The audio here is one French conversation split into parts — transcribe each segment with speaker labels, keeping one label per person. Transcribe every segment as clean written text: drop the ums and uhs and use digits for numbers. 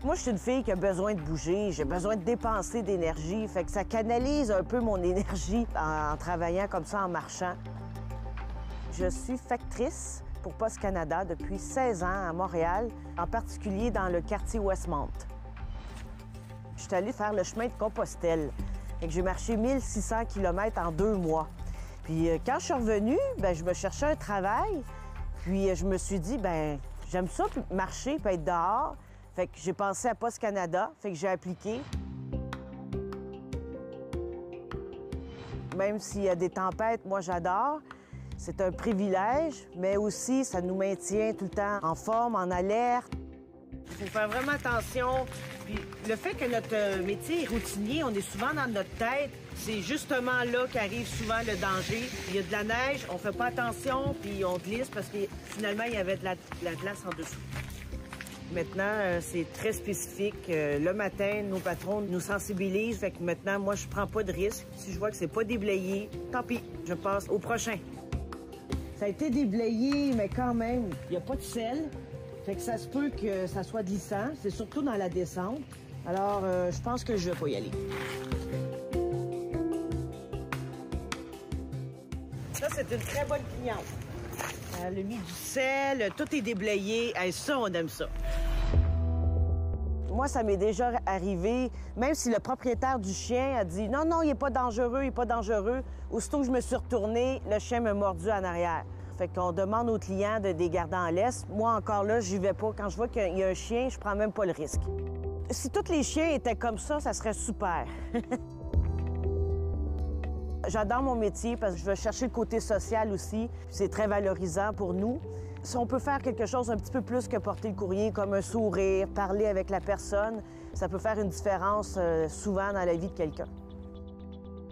Speaker 1: Moi, je suis une fille qui a besoin de bouger, j'ai besoin de dépenser d'énergie, fait que ça canalise un peu mon énergie en travaillant comme ça, en marchant. Je suis factrice pour Poste Canada depuis 16 ans à Montréal, en particulier dans le quartier Westmount. Je suis allée faire le chemin de Compostelle. J'ai marché 1600 km en 2 mois. Puis quand je suis revenue, je me cherchais un travail. Puis je me suis dit, j'aime ça marcher puis être dehors. Fait que j'ai pensé à Poste Canada, fait que j'ai appliqué. Même s'il y a des tempêtes, moi j'adore. C'est un privilège, mais aussi ça nous maintient tout le temps en forme, en alerte. Il faut faire vraiment attention. Puis le fait que notre métier est routinier, on est souvent dans notre tête, c'est justement là qu'arrive souvent le danger. Il y a de la neige, on fait pas attention, puis on glisse parce que finalement, il y avait de la glace en dessous. Maintenant, c'est très spécifique. Le matin, nos patrons nous sensibilisent. Fait que maintenant, moi, je prends pas de risque. Si je vois que c'est pas déblayé, tant pis, je passe au prochain. Ça a été déblayé, mais quand même, il n'y a pas de sel. Fait que ça se peut que ça soit glissant. C'est surtout dans la descente. Alors, je pense que je vais pas y aller. Ça, c'est une très bonne cliente. Elle a mis du sel, tout est déblayé. Hey, ça, on aime ça. Moi, ça m'est déjà arrivé, même si le propriétaire du chien a dit « Non, non, il n'est pas dangereux, il n'est pas dangereux », aussitôt que je me suis retournée, le chien m'a mordu en arrière. Fait qu'on demande aux clients de les garder en laisse. Moi, encore là, j'y vais pas. Quand je vois qu'il y a un chien, je prends même pas le risque. Si tous les chiens étaient comme ça serait super. J'adore mon métier parce que je veux chercher le côté social aussi. C'est très valorisant pour nous. Si on peut faire quelque chose un petit peu plus que porter le courrier, comme un sourire, parler avec la personne, ça peut faire une différence souvent dans la vie de quelqu'un.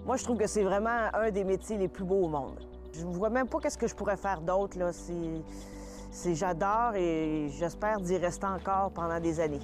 Speaker 1: Moi, je trouve que c'est vraiment un des métiers les plus beaux au monde. Je ne vois même pas qu'est-ce que je pourrais faire d'autre, là. J'adore et j'espère d'y rester encore pendant des années.